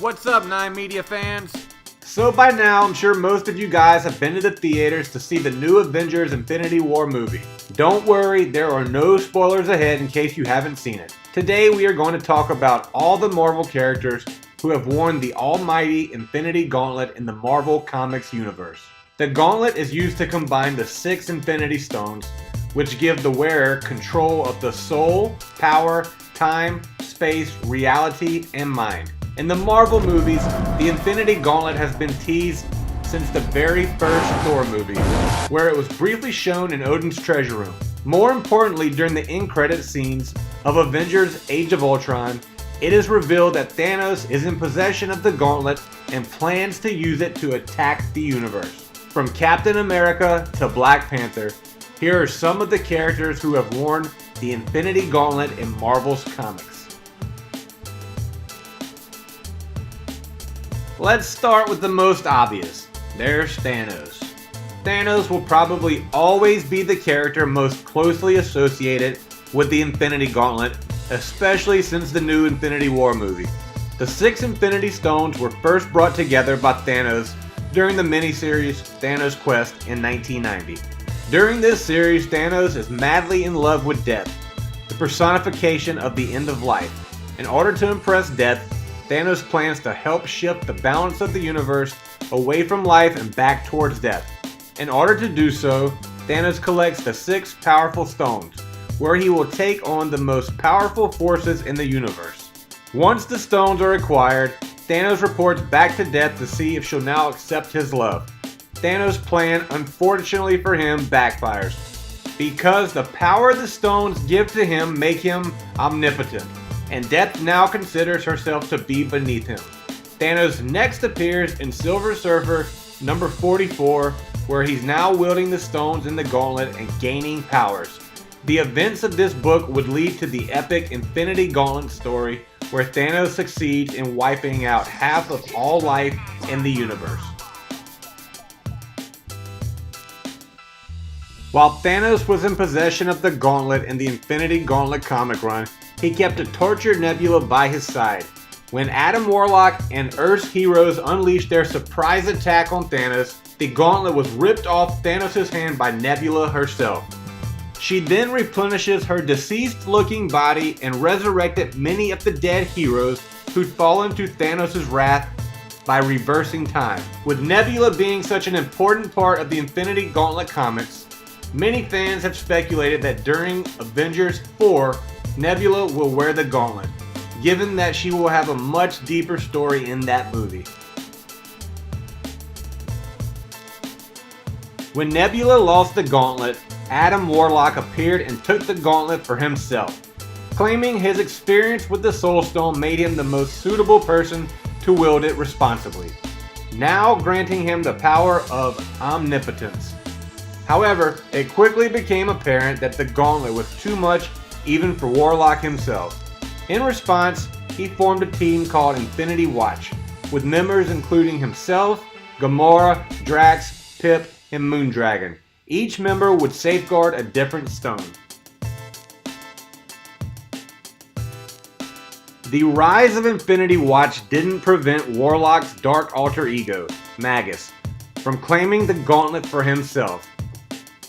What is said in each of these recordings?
What's up, 9 Media fans? So by now, I'm sure most of you guys have been to the theaters to see the new Avengers Infinity War movie. Don't worry, there are no spoilers ahead in case you haven't seen it. Today we are going to talk about all the Marvel characters who have worn the almighty Infinity Gauntlet in the Marvel Comics universe. The Gauntlet is used to combine the 6 Infinity Stones, which give the wearer control of the soul, power, time, space, reality, and mind. In the Marvel movies, the Infinity Gauntlet has been teased since the very first Thor movie, where it was briefly shown in Odin's treasure room. More importantly, during the end credit scenes of Avengers Age of Ultron, it is revealed that Thanos is in possession of the Gauntlet and plans to use it to attack the universe. From Captain America to Black Panther, here are some of the characters who have worn the Infinity Gauntlet in Marvel's comics. Let's start with the most obvious. There's Thanos. Thanos will probably always be the character most closely associated with the Infinity Gauntlet, especially since the new Infinity War movie. The 6 Infinity Stones were first brought together by Thanos during the miniseries Thanos Quest in 1990. During this series, Thanos is madly in love with death, the personification of the end of life. In order to impress death, Thanos plans to help shift the balance of the universe away from life and back towards death. In order to do so, Thanos collects the 6 powerful stones, where he will take on the most powerful forces in the universe. Once the stones are acquired, Thanos reports back to Death to see if she'll now accept his love. Thanos' plan, unfortunately for him, backfires, because the power the stones give to him make him omnipotent, and Death now considers herself to be beneath him. Thanos next appears in Silver Surfer number 44, where he's now wielding the stones in the gauntlet and gaining powers. The events of this book would lead to the epic Infinity Gauntlet story, where Thanos succeeds in wiping out half of all life in the universe. While Thanos was in possession of the Gauntlet in the Infinity Gauntlet comic run, he kept a tortured Nebula by his side. When Adam Warlock and Earth's heroes unleashed their surprise attack on Thanos, the Gauntlet was ripped off Thanos' hand by Nebula herself. She then replenishes her deceased-looking body and resurrected many of the dead heroes who'd fallen to Thanos' wrath by reversing time. With Nebula being such an important part of the Infinity Gauntlet comics, many fans have speculated that during Avengers 4, Nebula will wear the Gauntlet, given that she will have a much deeper story in that movie. When Nebula lost the Gauntlet, Adam Warlock appeared and took the Gauntlet for himself, claiming his experience with the Soul Stone made him the most suitable person to wield it responsibly, now granting him the power of omnipotence. However, it quickly became apparent that the Gauntlet was too much even for Warlock himself. In response, he formed a team called Infinity Watch, with members including himself, Gamora, Drax, Pip, and Moondragon. Each member would safeguard a different stone. The rise of Infinity Watch didn't prevent Warlock's dark alter ego, Magus, from claiming the Gauntlet for himself.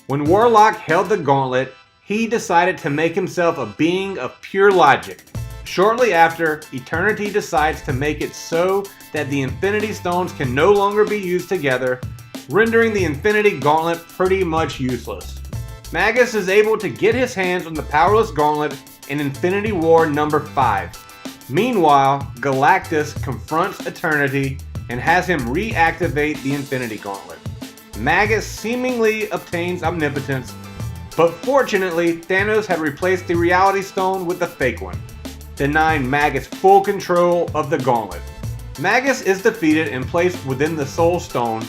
When Warlock held the Gauntlet, he decided to make himself a being of pure logic. Shortly after, Eternity decides to make it so that the Infinity Stones can no longer be used together, rendering the Infinity Gauntlet pretty much useless. Magus is able to get his hands on the powerless Gauntlet in Infinity War number 5. Meanwhile, Galactus confronts Eternity and has him reactivate the Infinity Gauntlet. Magus seemingly obtains omnipotence, but fortunately, Thanos had replaced the Reality Stone with a fake one, denying Magus full control of the Gauntlet. Magus is defeated and placed within the Soul Stone,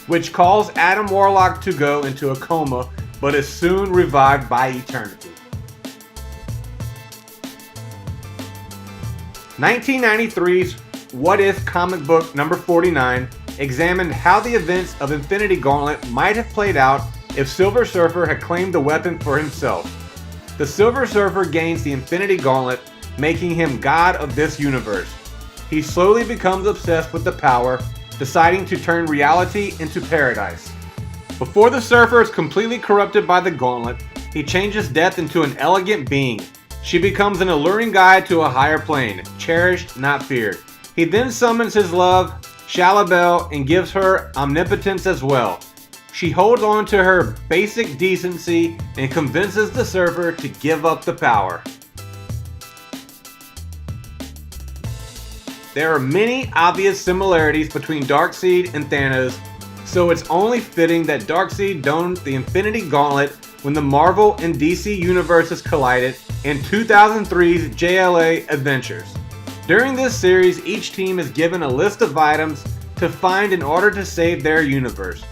which caused Adam Warlock to go into a coma, but is soon revived by Eternity. 1993's What If comic book number 49 examined how the events of Infinity Gauntlet might have played out if Silver Surfer had claimed the weapon for himself. The Silver Surfer gains the Infinity Gauntlet, making him god of this universe. he slowly becomes obsessed with the power, deciding to turn reality into paradise. Before the Surfer is completely corrupted by the Gauntlet, he changes Death into an elegant being. She becomes an alluring guide to a higher plane, cherished, not feared. He then summons his love, Shalabel, and gives her omnipotence as well. She holds on to her basic decency and convinces the Surfer to give up the power. There are many obvious similarities between Darkseid and Thanos, so it's only fitting that Darkseid donned the Infinity Gauntlet when the Marvel and DC universes collided in 2003's JLA Adventures. During this series, each team is given a list of items to find in order to save their universe.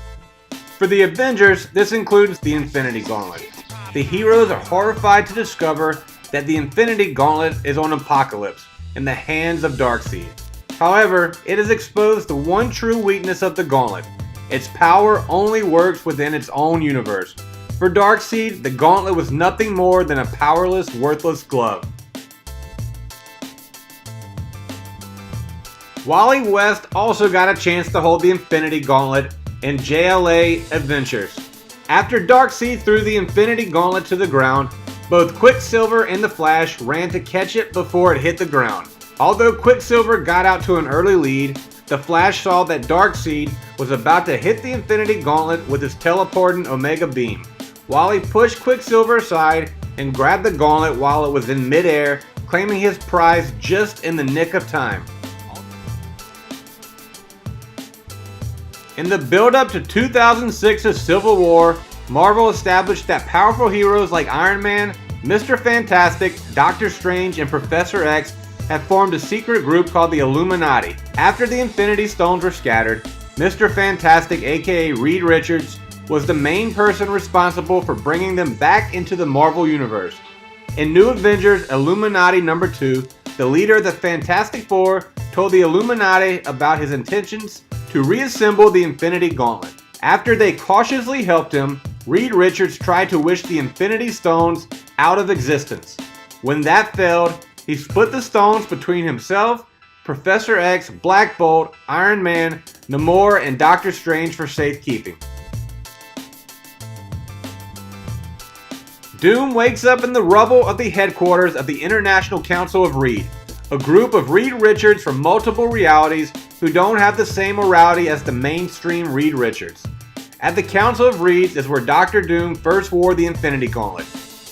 For the Avengers, this includes the Infinity Gauntlet. The heroes are horrified to discover that the Infinity Gauntlet is on Apocalypse in the hands of Darkseid. However, it is exposed to one true weakness of the Gauntlet. Its power only works within its own universe. For Darkseid, the Gauntlet was nothing more than a powerless, worthless glove. Wally West also got a chance to hold the Infinity Gauntlet in JLA Adventures. After Darkseid threw the Infinity Gauntlet to the ground, both Quicksilver and the Flash ran to catch it before it hit the ground. Although Quicksilver got out to an early lead, the Flash saw that Darkseid was about to hit the Infinity Gauntlet with his teleporting Omega Beam. Wally pushed Quicksilver aside and grabbed the gauntlet while it was in midair, claiming his prize just in the nick of time. In the build-up to 2006's Civil War, Marvel established that powerful heroes like Iron Man, Mr. Fantastic, Doctor Strange, and Professor X had formed a secret group called the Illuminati. After the Infinity Stones were scattered, Mr. Fantastic, aka Reed Richards, was the main person responsible for bringing them back into the Marvel Universe. In New Avengers Illuminati number 2, the leader of the Fantastic Four told the Illuminati about his intentions to reassemble the Infinity Gauntlet. After they cautiously helped him, Reed Richards tried to wish the Infinity Stones out of existence. When that failed, he split the stones between himself, Professor X, Black Bolt, Iron Man, Namor, and Doctor Strange for safekeeping. Doom wakes up in the rubble of the headquarters of the International Council of Reed, a group of Reed Richards from multiple realities who don't have the same morality as the mainstream Reed Richards. At the Council of Reeds is where Doctor Doom first wore the Infinity Gauntlet.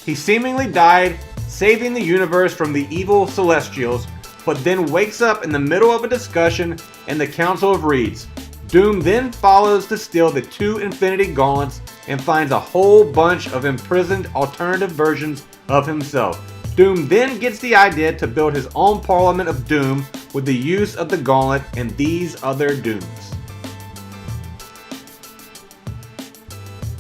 He seemingly died, saving the universe from the evil Celestials, but then wakes up in the middle of a discussion in the Council of Reeds. Doom then follows to steal the 2 Infinity Gauntlets and finds a whole bunch of imprisoned alternative versions of himself. Doom then gets the idea to build his own Parliament of Doom with the use of the Gauntlet and these other Dooms.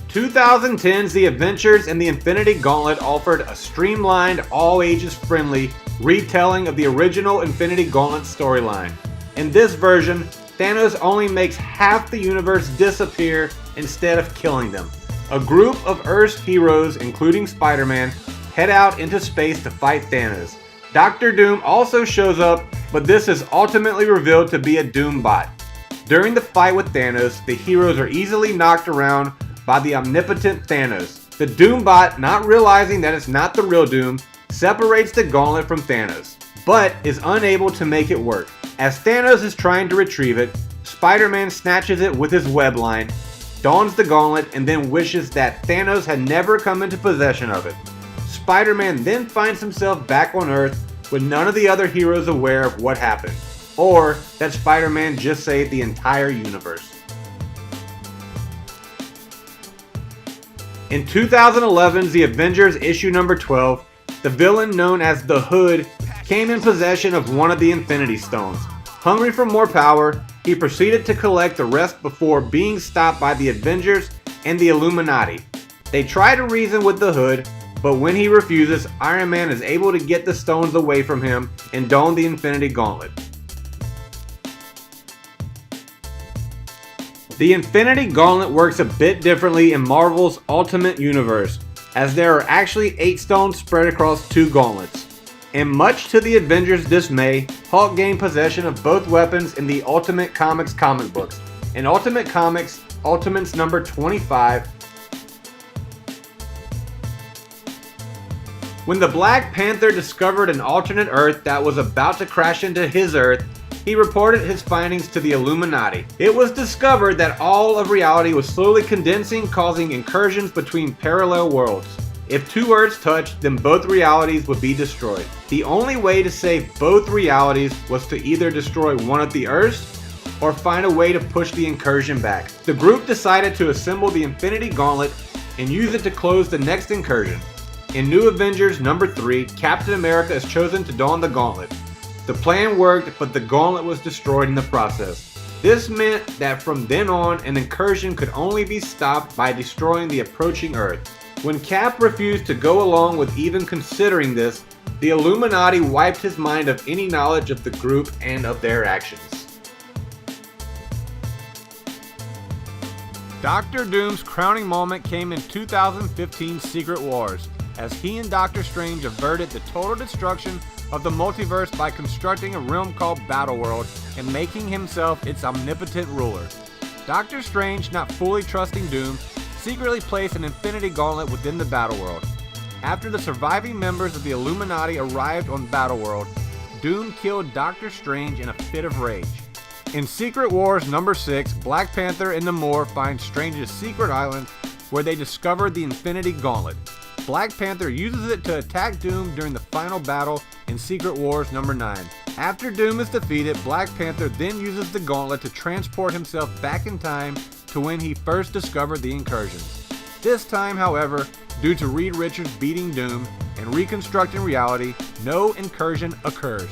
2010's The Adventures in the Infinity Gauntlet offered a streamlined, all-ages friendly retelling of the original Infinity Gauntlet storyline. In this version, Thanos only makes half the universe disappear instead of killing them. A group of Earth's heroes, including Spider-Man, head out into space to fight Thanos. Doctor Doom also shows up, but this is ultimately revealed to be a Doom bot. During the fight with Thanos, the heroes are easily knocked around by the omnipotent Thanos. The Doom bot, not realizing that it's not the real Doom, separates the gauntlet from Thanos, but is unable to make it work. As Thanos is trying to retrieve it, Spider-Man snatches it with his web line, dons the gauntlet, and then wishes that Thanos had never come into possession of it. Spider-Man then finds himself back on Earth with none of the other heroes aware of what happened, or that Spider-Man just saved the entire universe. In 2011's The Avengers issue number 12, the villain known as the Hood came in possession of one of the Infinity Stones. Hungry for more power, he proceeded to collect the rest before being stopped by the Avengers and the Illuminati. They try to reason with the Hood, but when he refuses, Iron Man is able to get the stones away from him and don the Infinity Gauntlet. The Infinity Gauntlet works a bit differently in Marvel's Ultimate Universe, as there are actually 8 stones spread across 2 gauntlets. And much to the Avengers' dismay, Hulk gained possession of both weapons in the Ultimate Comics comic books. In Ultimate Comics, Ultimates number 25, when the Black Panther discovered an alternate Earth that was about to crash into his Earth, he reported his findings to the Illuminati. It was discovered that all of reality was slowly condensing, causing incursions between parallel worlds. If two Earths touched, then both realities would be destroyed. The only way to save both realities was to either destroy one of the Earths or find a way to push the incursion back. The group decided to assemble the Infinity Gauntlet and use it to close the next incursion. In New Avengers number 3, Captain America is chosen to don the Gauntlet. The plan worked, but the Gauntlet was destroyed in the process. This meant that from then on, an incursion could only be stopped by destroying the approaching Earth. When Cap refused to go along with even considering this, the Illuminati wiped his mind of any knowledge of the group and of their actions. Doctor Doom's crowning moment came in 2015's Secret Wars, as he and Doctor Strange averted the total destruction of the multiverse by constructing a realm called Battleworld and making himself its omnipotent ruler. Doctor Strange, not fully trusting Doom, secretly placed an Infinity Gauntlet within the Battleworld. After the surviving members of the Illuminati arrived on Battleworld, Doom killed Doctor Strange in a fit of rage. In Secret Wars number 6, Black Panther and Namor find Strange's secret island where they discovered the Infinity Gauntlet. Black Panther uses it to attack Doom during the final battle in Secret Wars number 9. After Doom is defeated, Black Panther then uses the Gauntlet to transport himself back in time to when he first discovered the incursions. This time, however, due to Reed Richards beating Doom and reconstructing reality, no incursion occurs.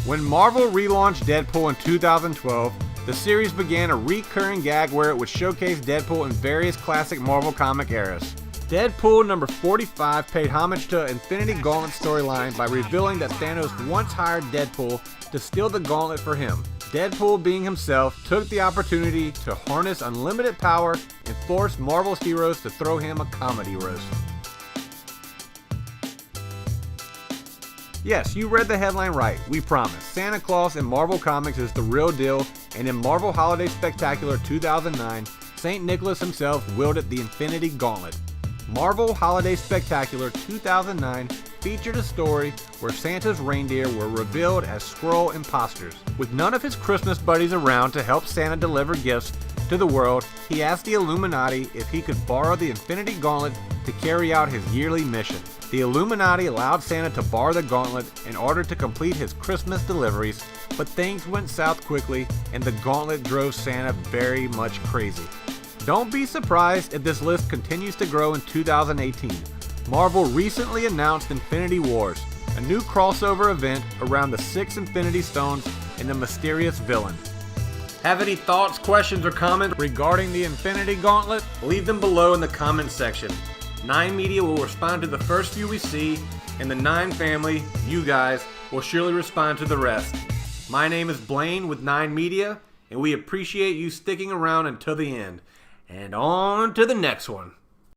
When Marvel relaunched Deadpool in 2012, the series began a recurring gag where it would showcase Deadpool in various classic Marvel comic eras. Deadpool number 45 paid homage to Infinity Gauntlet storyline by revealing that Thanos once hired Deadpool to steal the gauntlet for him. Deadpool, being himself, took the opportunity to harness unlimited power and force Marvel's heroes to throw him a comedy roast. Yes, you read the headline right, we promise. Santa Claus in Marvel Comics is the real deal, and in Marvel Holiday Spectacular 2009, St. Nicholas himself wielded the Infinity Gauntlet. Marvel Holiday Spectacular 2009 featured a story where Santa's reindeer were revealed as Skrull imposters. With none of his Christmas buddies around to help Santa deliver gifts to the world, he asked the Illuminati if he could borrow the Infinity Gauntlet to carry out his yearly mission. The Illuminati allowed Santa to borrow the gauntlet in order to complete his Christmas deliveries, but things went south quickly and the gauntlet drove Santa very much crazy. Don't be surprised if this list continues to grow in 2018. Marvel recently announced Infinity Wars, a new crossover event around the 6 Infinity Stones and the mysterious villain. Have any thoughts, questions, or comments regarding the Infinity Gauntlet? Leave them below in the comments section. 9 Media will respond to the first few we see, and the 9 family, you guys, will surely respond to the rest. My name is Blaine with 9 Media, and we appreciate you sticking around until the end. And on to the next one.